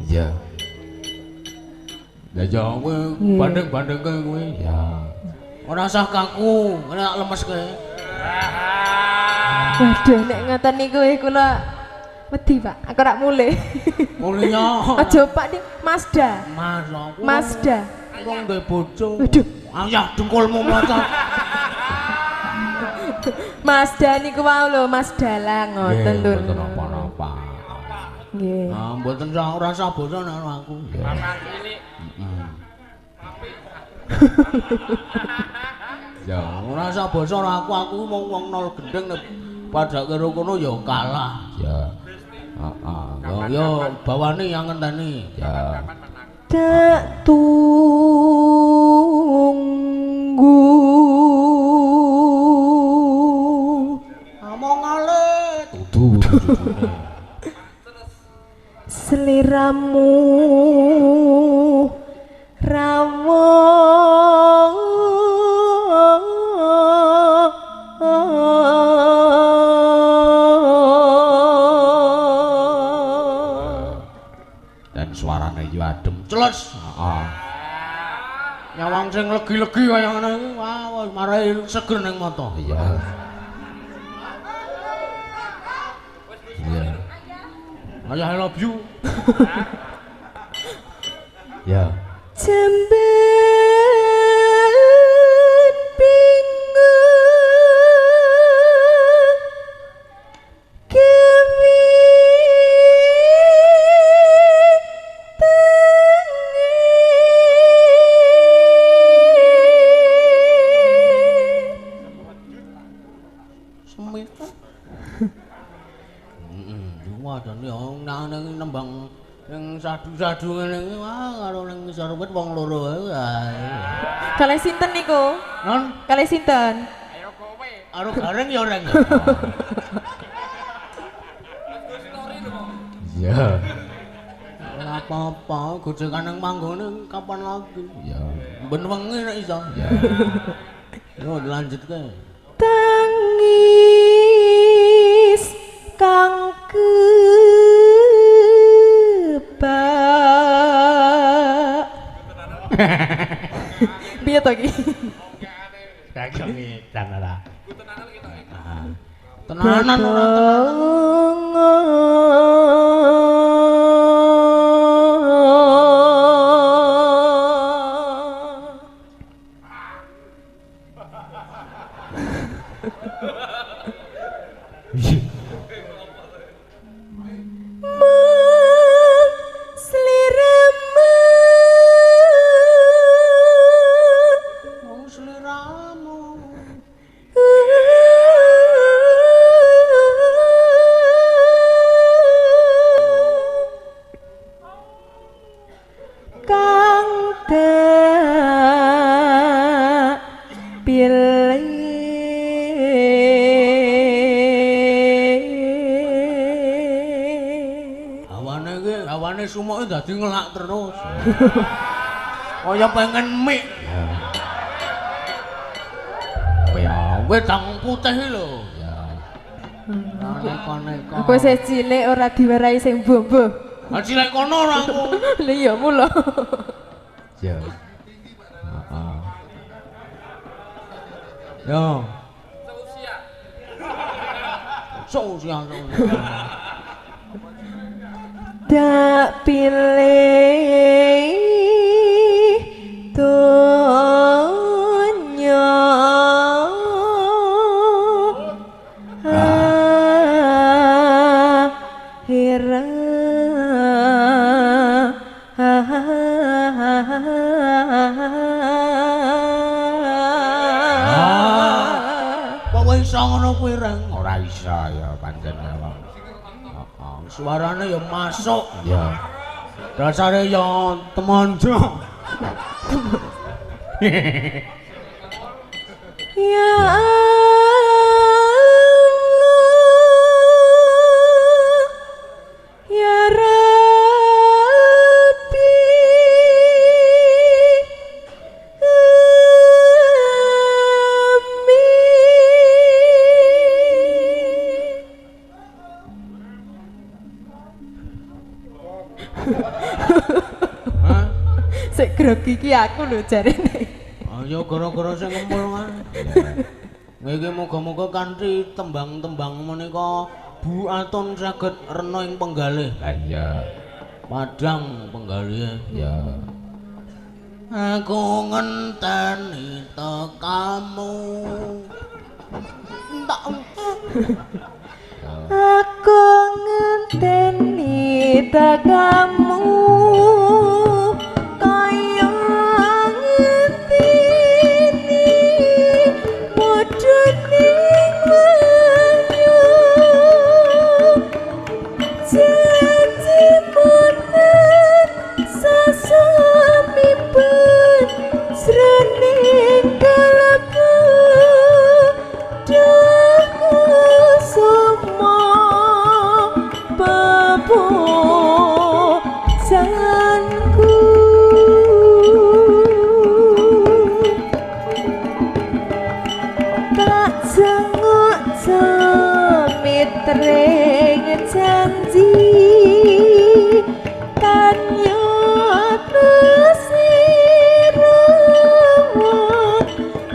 Iya. Lah ya kowe banding-banding kowe ya. Ora usah kaku, nek lemes kowe. Waduh nek ngoten niku kula wedi Pak, aku rak mulih. Mulinya. Aja Pak ning Mazda. Mas aku. Mazda. Wong duwe bojo. Waduh. Ayah dengkulmu motor. Mazda niku wau lho, Mas Dalang ngoten lho. Mboten napa-napa. Nggih. Nah, mboten ora usah bosan karo aku. Ya, ora usah bosan aku mau wong nol gendeng pada karo kono ya kalah. Ya. Heeh. Yo bawane yang ngenteni. Ya. Tak tunggu Ngomong ale dudu jujune. Seliramu rawon dan suarane yo adem cles. Heeh. Nyawang sing legi-legi kaya ngene iki wah marai seger ning mata. Iya. Iya. Ayah I love you. Ya. Jamban bingung kami Semit. Wadane nang nembang ning sadu-sadu ngene iki wah karo ning ngisor wit wong loro wae. Kalih sinten niku? Non, Kalih sinten? ayo kowe. Karo gareng ya reng. Iya. Ora apa-apa, gojekan nang manggone kapan lagi? Ya, ben wengi nek iso. Ya. Yo dilanjutke. Tangis kang kebak. Piye to iki? Kagak ngedan ora. Tenanan ora sumoke dadi ngelak terus. Kaya pengen mik. Ya, wedang putih lho. Ya. Aneka-aneka. Aku wis cilik ora diwarai sing bombo. Ah cilik kono ora aku. Lha iya mula. Ya. Heeh. Yo. Seusia. Tak pilih donya Kok iso ngono kuwi reng? Ora iso ya pancen awak. Suarane ya masuk. Ya. Dasare ya temanjo. Ya Hah? Sik grogi iki aku lho jarene. Ayo gara-gara sing ngempul kan. Iki muga-muga kanthi tembang-tembang menika Bu Atun saged rena ing penggalih. Lah iya. Padang penggalih. Ya. Aku ngenteni tekamu. Tak Aku ngenteni tekamu kaya ngenteni mudune wanyu janjimu nan sasamipun srene kalbu Duku semua pebosanku tak jenguk cemitring janji tan nyoto siramu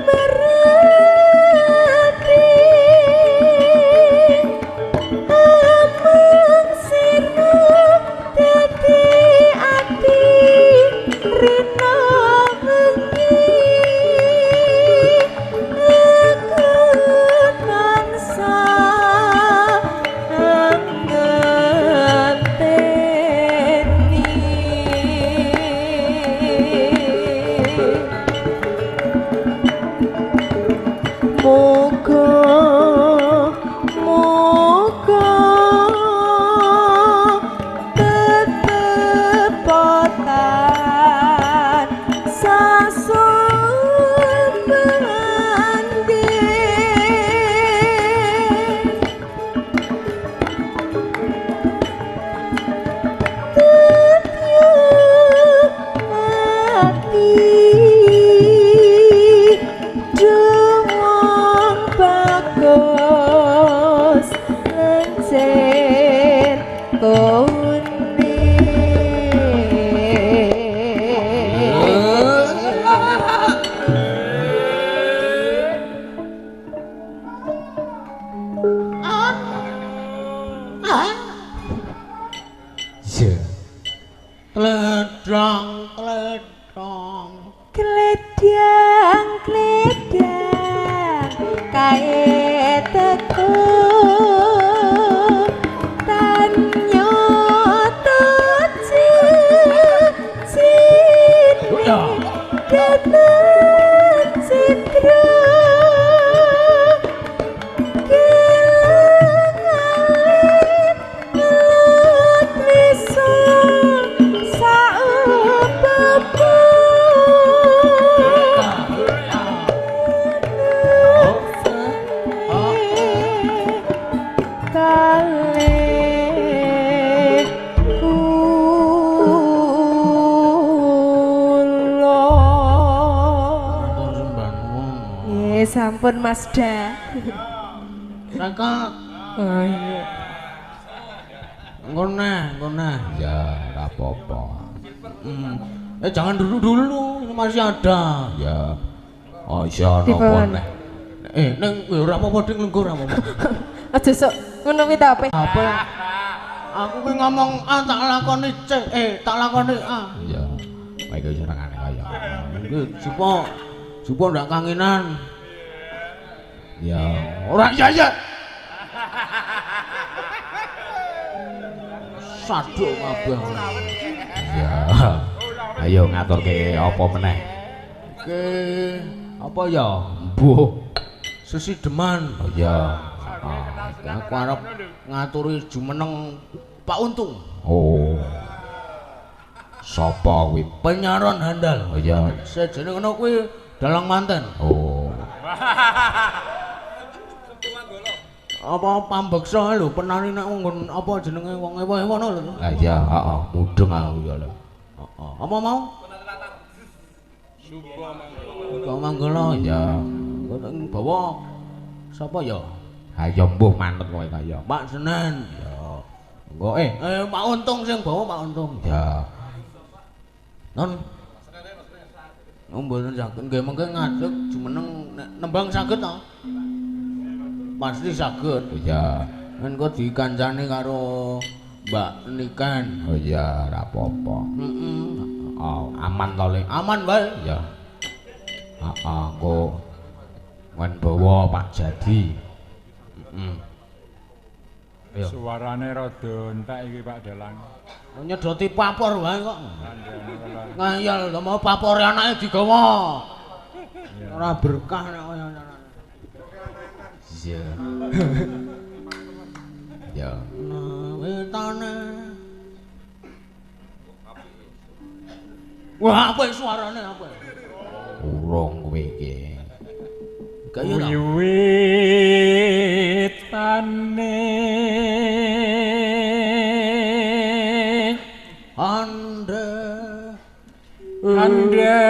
berarti amang sira dadi ati rina wengi aku tansah ngenteni Moga tetepotan sasambande Demang bagus lencer Iya. Kledang, kledang. Kledang, kledang, kae teko tanyo Ya. Datang citra kelangan ngelut wisa saupepu kalih kula. Nggih, sampun Mas Da. Kakak, Oh iya. ngoneh. Ya, ora apa-apa. Jangan dulu, ini masih ada. Ya. Oh, iya Dipun. napa neh. Neng ora apa-apa ding lenggo ora apa-apa. Aja sok ngono kuwi ta apa? Apa? Aku kuwi ngomong A tak lakoni C, tak lakoni A. Iya. Baik iki senengane kaya. Iki jupo ndak kangenan. Ya. Ora ya. Saduk kabeh. Ya. Ayo ngaturke apa meneh? Oke, apa ya? Mbuh. Sesideman. Oh iya. Aku arep ngaturi jumeneng Pak Untung. Oh. Sapa kuwi? Penyaron handal. Oh iya. Sejene ngono kuwi dalang manten. Oh. Apa pambeksa lho penari nek nggon apa jenenge wong ewa-ewa lho. Lah iya, heeh, mudeng aku ya lho. Heeh. Apa mau? Suba Manggala. Ya. Ning bawa sapa ya? Ha ya mbuh manut kowe kaya. Pak Senen. Ya. Engko Pak Untung sing bawa Pak Untung. ya. Non. Mboten saged nggih mengke ngadeg jumeneng nembang saged to. Pasti saged. Ya. Engko dikancani karo Mbak Niken. Oh ya, ora apa-apa. Oh, aman to, Le? Aman wae. Ya. Heeh, engko wen bawa Pak Jadi. Ayo. Suarane rada entek iki Pak Dalang. Nyedoti papor wae kok. Ngayal to mau papore anake digawa. Ora berkah nek kaya ngono. Iya. Ya. Wetane. Wah, apik suarane apik. Urung kowe iki. Kaya ta. Wiwitane ande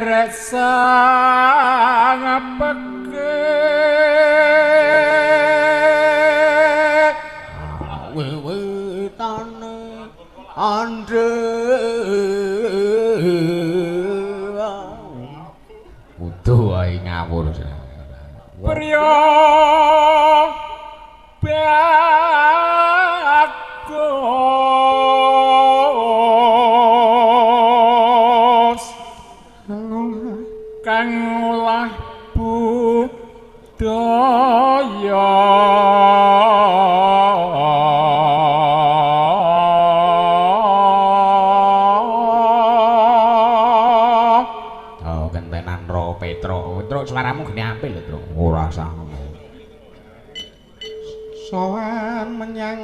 rasa ngapake Wiwitane ande Kudu wae ngawur. Priya bagus kang olah budaya Oh, kentenan Ro Petro. Petro suaramu geni apik lho, Tru. Ora usah ngono. Sowan menyang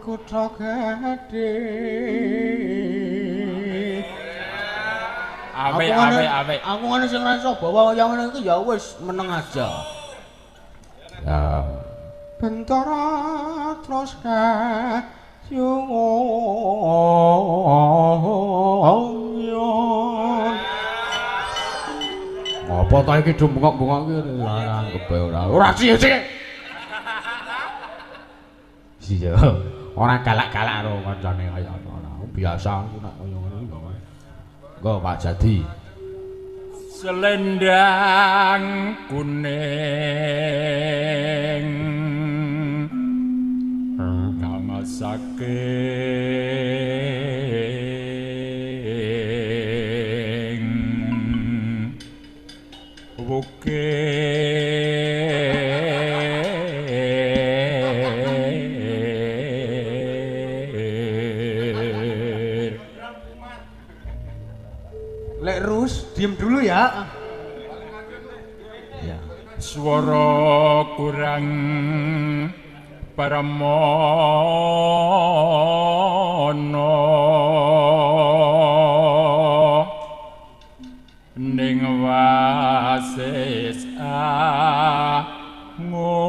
kutha gedhe. apik. Aku ngene sing ora iso bawa kaya ngene iki ya wis meneng aja. Ya. Bentara terus kayungon. Apa ta iki do bengok-bengok iki ora kepe ora. Ora sih. Iya. Ora galak-galak karo kancane kaya ngono. Biasa aku nek kaya ngono. Nggo Pak Jadi. Selendang kuning kang saking bukit. Lek Rus, diem dulu ya. Ya. Swara kurang paramono ning wasis ngorong.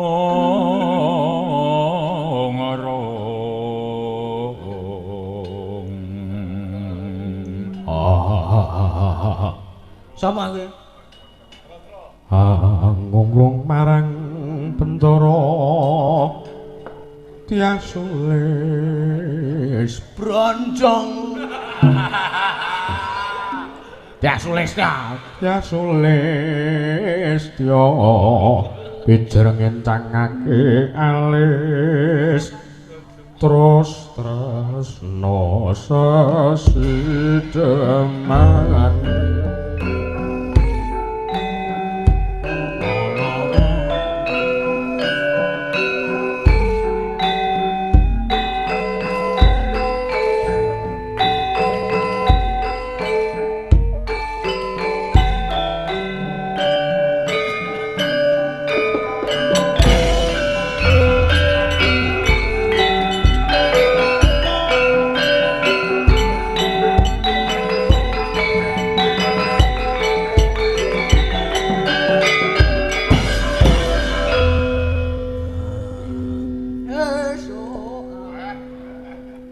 Sama kowe. Ngunglung marang Bentara Tiasulis Bronjong. Tiasulis tya pijer ngencangake alis terus tresno sesideman.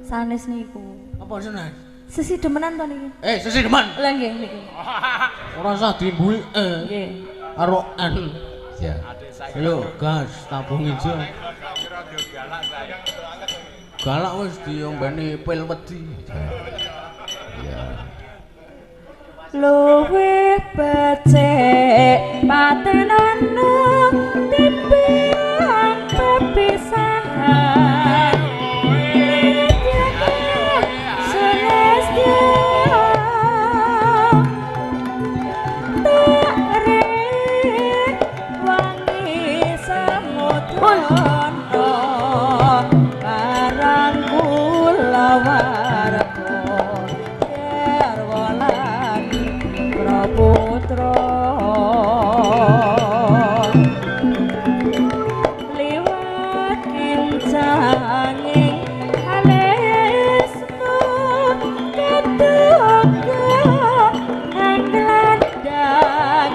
Sanes niku. Apa seneng? Sesi demenan to niki. Sesi demen. Lah nggih niki. Ora usah dimbui Nggih. karo N. Ya. Ayo gas tabung ijo. galak wis diombeni pil wedi. Ya. Luwih becik patenana timbang pepisahan selestia tarik wangi samudra barang kula warga yerwalan praputra liwat kincanging halesmu ketuga anglandang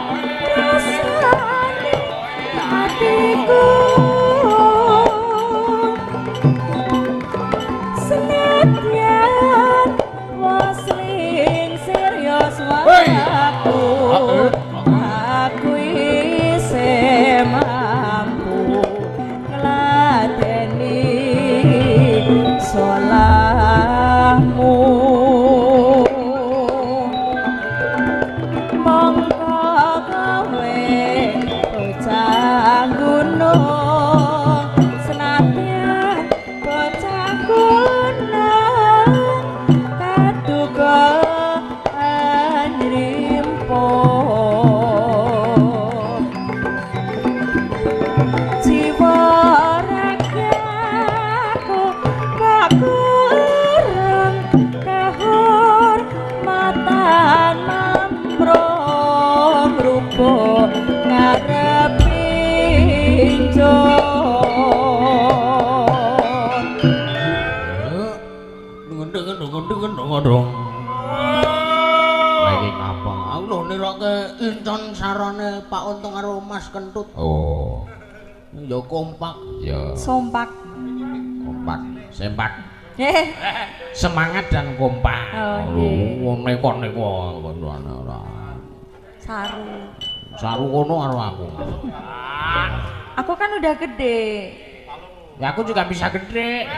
rasane hatiku senadyan wasling serius aku isih mampu ngladeni salahmu mongko kowe bocah gunung senadyan bocah gunung kaduga nrimpo jiwa ragaku gak kurang kehormatan mamrong rupa ngarepi dong. Lagi ngapa? Aku lho nirokke incon sarane Pak Untung karo Mas Kentut. Oh. Ya kompak. Ya. sompak Kompak, sempak. eh Semangat dan kompak. oh nggih Ngene kok niku koncone ora. saru Saru kono karo aku. aku kan udah gede Ya aku juga bisa gede.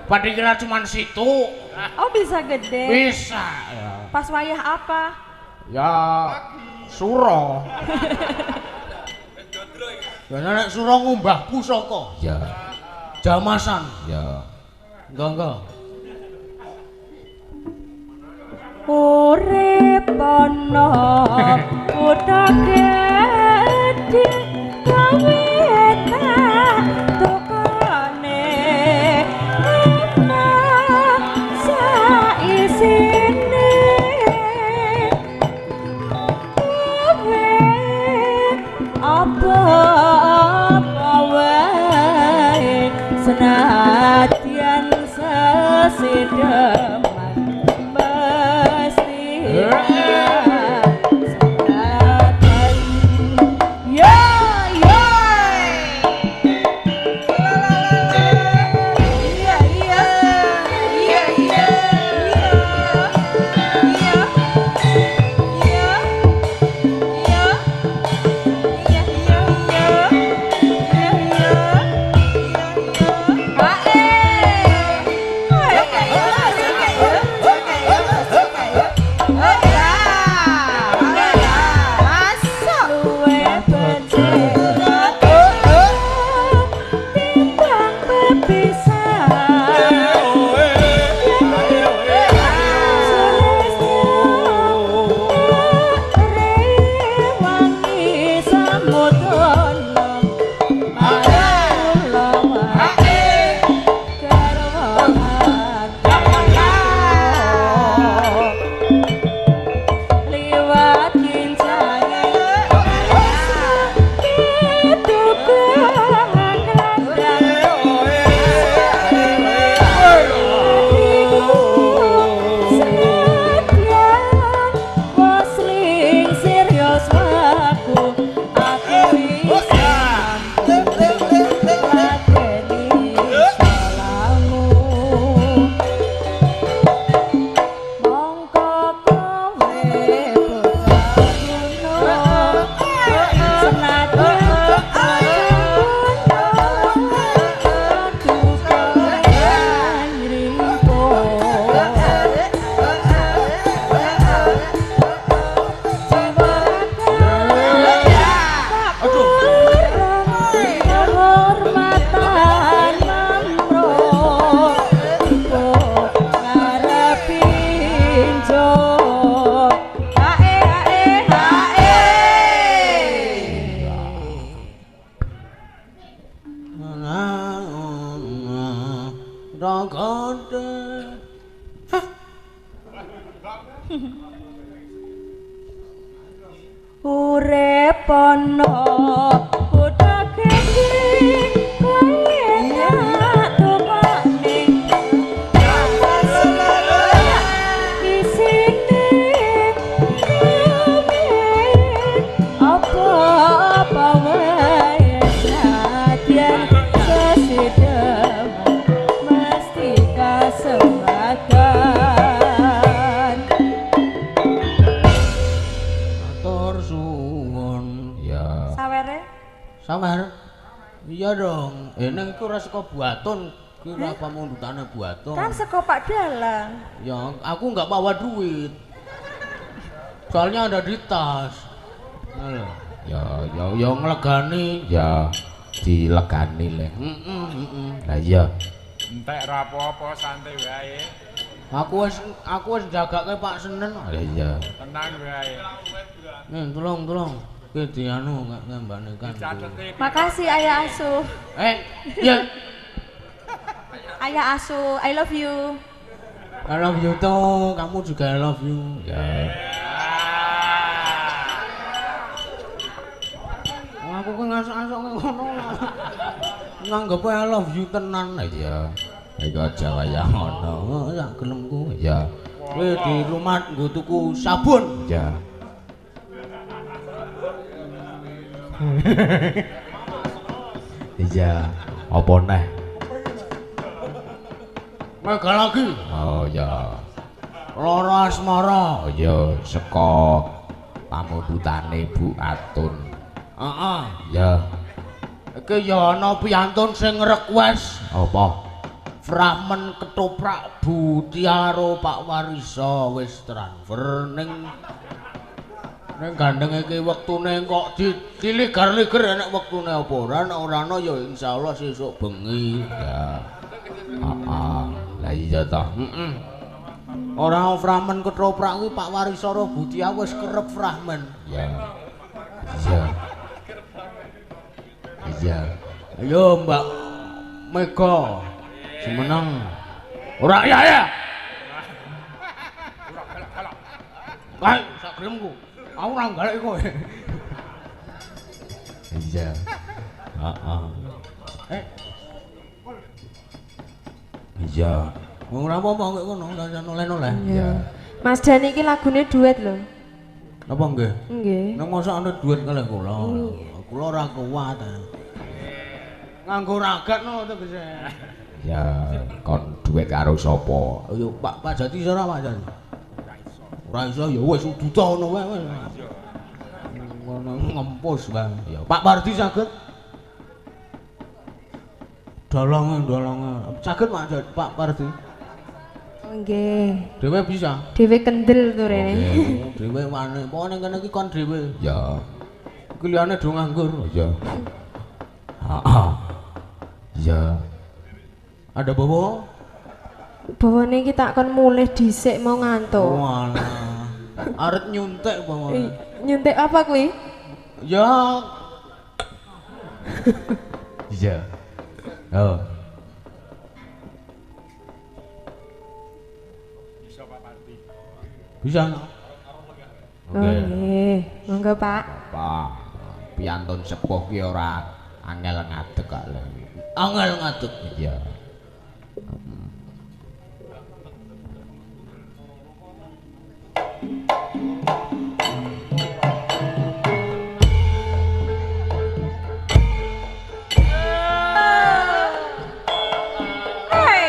Pada kira cuman situ. oh bisa gede Bisa ya. pas wayah apa Ya suro. Ya nek suro ngumbah pusaka. Ya. Jamasan. Ya. Enggak. urip ana kutha gedhe gawe tak tukane enak saisine kowe apa wae senadyan sesedeman mesti gede. Urip ana kutha kene kaya tupak ning isine apa wae nadyan sesidem mesti kasembadan. Matur suwun. Ya. Sawere Sawer. Iya dong. Ning iku ora saka Buaton. Ki ora pamundutane Buaton. kan saka Pak Dalang. Ya, aku nggak bawa duit. Soalnya ada di tas. Nah, Ya nglegani ya dilegani le. Lah iya. Entek ra apa-apa santai wae. aku wis jagake Pak Senen. Lah iya. Tenang wae. Nih, tolong. Ki dianu ngembane kan. Catete Makasih Ayah Asuh. Ya. Ayah Asuh, I love you. I love you toh, kamu juga I love you. Ya. Aku kan ngasok-asok ngono. Nganggep I love you tenan. Lah iya. Iku aja kaya ngono. Ya gelemku. Ya. Kowe di rumah nggo tuku sabun. Ya. Iya. Apa neh? Mega lagi. Oh ya. Lara asmara. Oh ya saka pamundutane Bu Atun. Heeh. Ya. Iki ya ana piantun sing request Apa? Fragmen ketoprak Butiaro Pak Warisa wis transfer ning gandeng iki wektune kok diligar-ligar enek wektune apa ora nek ora ana ya insyaallah sesuk bengi. Ya. Heeh. Lah iya ta. Heeh. Ora fragmen ketoprak kuwi Pak Warisa karo Butiaro wis kerep fragmen. Ya. Iya. Iya. Ayo Mbak Mega. Semenang. Ora ya. Kae sak gelemku. Aku ora galek kowe. Iya. Heeh. Iya. Ora apa-apa kok ngono, oleh-oleh. Iya. Mas Dan iki lagune duet lho. Napa nggih? Nggih. Nang mosok ana duit kalih kula. Kula ora kuat. Nganggo ragat no tegese. Ya, kon duit karo sapa? Yo Pak Jati ora Pak Jati. Ora iso ya wis uduta ngono wae. Ngono ngempus Bang. Ya Pak Pardi saged. Dolonge. Saged Pak Pardi. Nggih. Dhewe bisa. Dhewe kendel to rene. Dhewe wani. Pokoke kene iki kon dhewe. Ya. Iki liyane do nganggur. Ya. Heeh. Ya. Ada bobo? Bawane iki tak kon mulih dhisik mau ngantuk. Walah. Arep nyuntek apa Nyuntik apa kuwi? Ya. Iya. Oh. Bisa. Oh nggih. Monggo Pak. Apa? Piantun sepuh ki ora angel ngadeg kok lho. Angel ngadeg. Iya. Hey!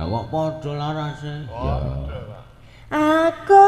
Kok padha larase? Ya. Aku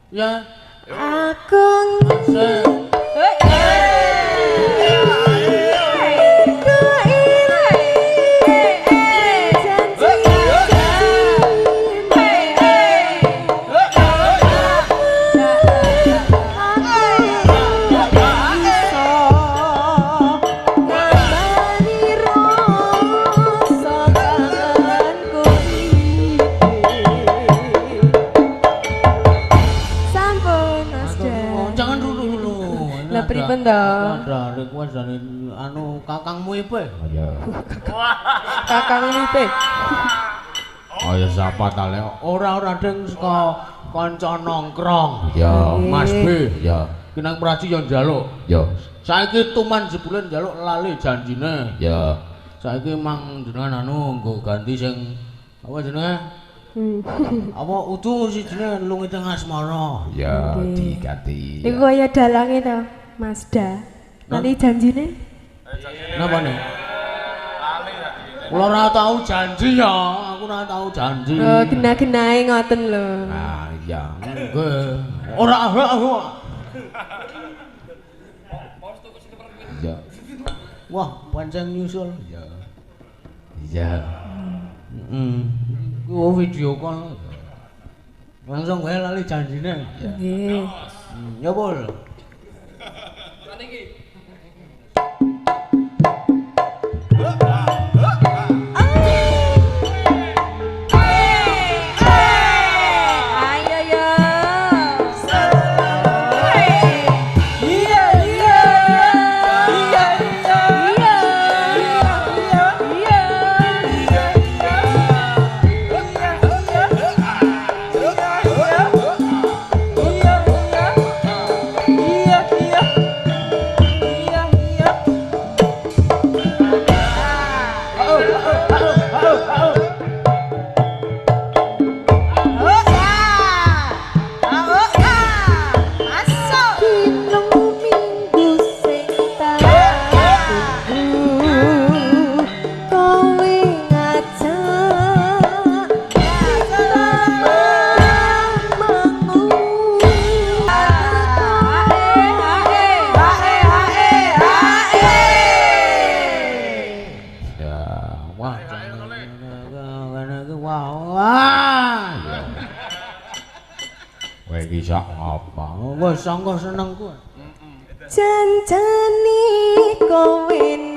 Ya. Aku pripun to? Ada request dari anu kakangmu ipe. Ya. Kakang Lipe. Oh ya siapa ta le? Ora ding saka kanca nongkrong. Ya, Mas B. Ya. Kinang Praji yo njaluk. Ya. Saiki tuman sebulan njaluk lali janjine. Ya. Saiki mang jenengan anu nggo ganti sing apa jenenge? Apa udu sijine Lungiting Asmara. Ya, Oke. diganti. Iku kaya dalange to, Mazda. Nanti janjine? Napa nih? Kula ora tau janji ya, aku ora tau janji. Oh, gena-genae ngoten lho. Ah, iya. Nggih. Ora aku. Ya. Wah, pancen nyusul. Ya. Iya. Ku video call. Langsung wae lali janjine. Nggih. Ya, Bol. Iya. wah. Kowe iki sok apa? Wes sangka seneng kowe. Janjani kowe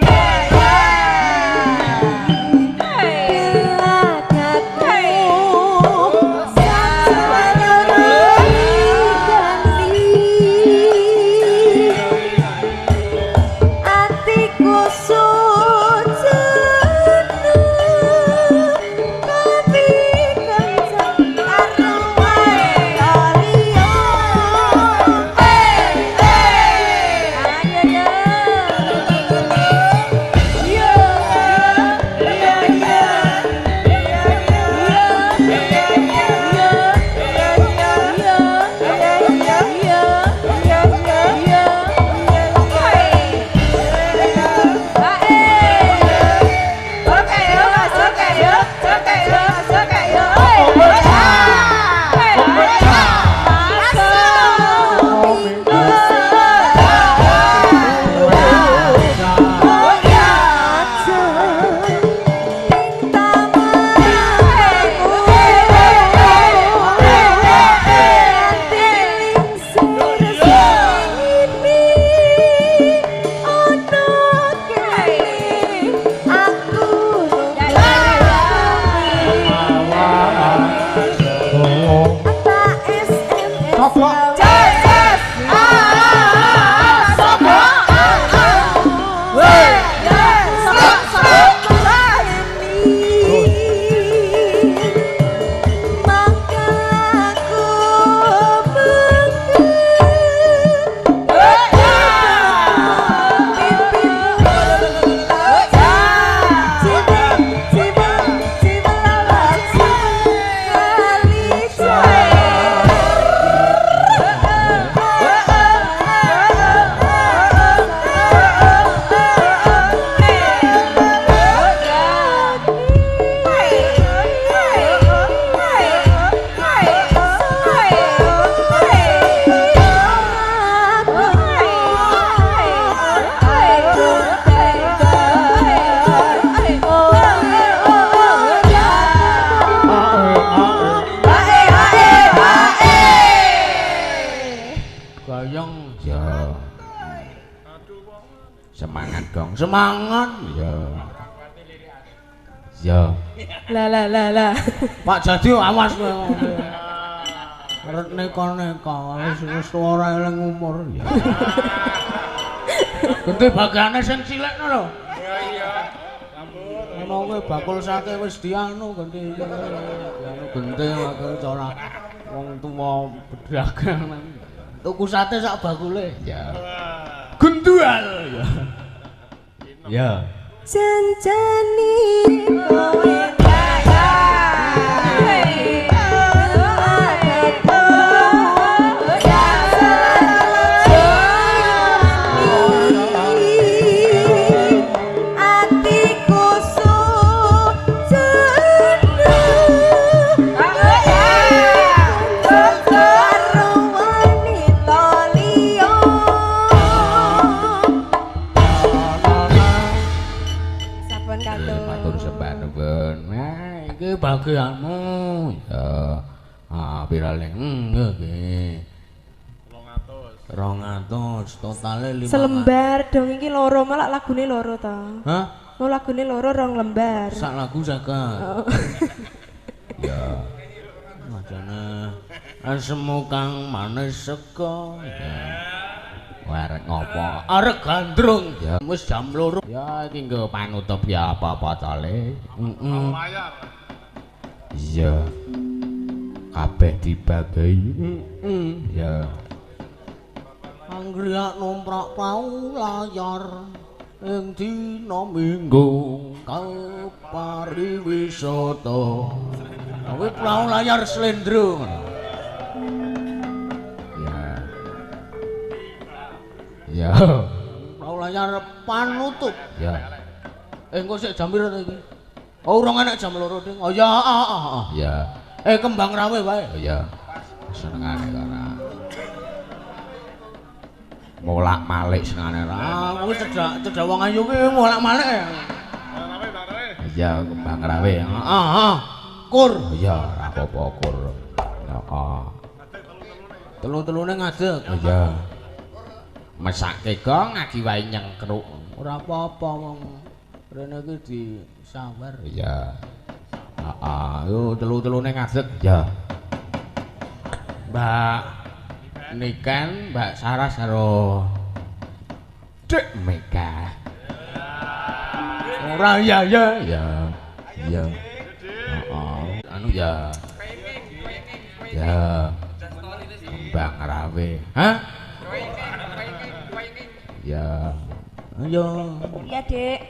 semangat ya ya lah Pak Jadi awas kowe ngombe arep neka-neka wis ora eling umur ya genti bagane sing cilikno lho iya ngono kowe bakul sate wis dianu genti dianu genti wae cara wong tuwa pedagang tuku sate sak bakule ya gundual ya ya janjani kowe bagianmu ya piraling nggih 200 totale 5 selembar dong iki loro malah lagune loro ta hah mau lagune loro 2 lembar sak lagu 50 oh. ya macane asemu kang manis sego ya arek ngopo arek gandrung ya wis jam 2 ya iki nggo panutup ya apa-apa tale iya kabeh dibagi ya anggriak numprak pau layar ing dina minggu pariwisata kuwi pau layar slendro ya pau layar panutup ya engko sik jam pira iki oh urung enak jam 2 ding oh ya ya kembang rawe wae oh ya senengane ora molak-malik senengane ora kuwi cedak wong ayu ki molak-malik ya kembang rawe kur. Iya, ora apa-apa kur. Heeh. Telu-telune ngadeg. Iya. Mesake gong ngagi wae nyengkruk. Ora apa-apa wong rene iki disawer. Iya. Heeh, yo telu-telune ngadeg. Iya. Mbak Niken, Mbak Saras karo Dek Mega. Ora iya ya. Iya. Iya. Heeh. Anu ya. Ya. Kembang rawe. Hah? Ya. Ayo. Iya, Dek.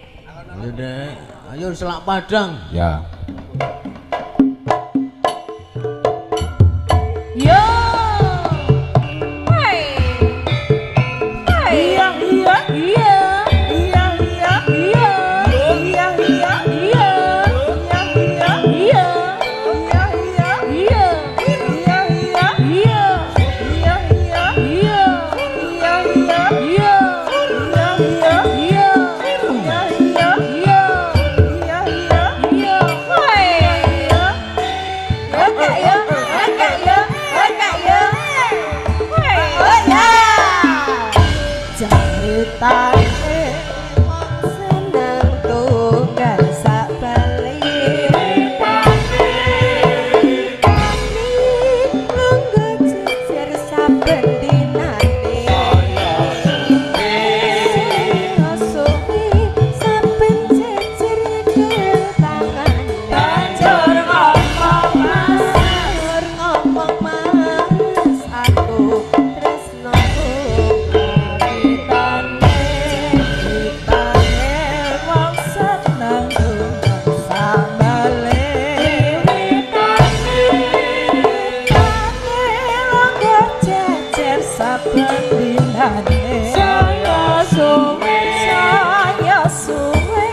Ayo, Dek. Ayo selak padang. Ya. Yo. Hai. Hai. Iya, iya. Iya. Iya, iya. Iya. Iya, iya. Iya. Iya, iya. Iya. Iya, iya. Iya. Iya, iya. Iya. Iya, iya. Iya. Iya, iya. Iya. Iya, iya. Iya. Iya, iya. Iya, iya. Iya. Hai. Enggak ya, enggak ya, enggak ya. Oh ya. Ceritane seneng tunggal sak balik. Lungguh jejer saben dinane. Suwi saben jejer ketangane. Banjur ngomong mas, aku tresno kitane wong seneng sambale lungguh jejer saben dinane. Saya suwe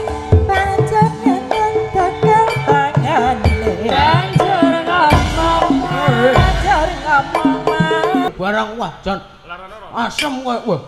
pancen nyeneng tekan tangane. Banjur ngomong Barang wah, Jon. Asem kowe. Wah,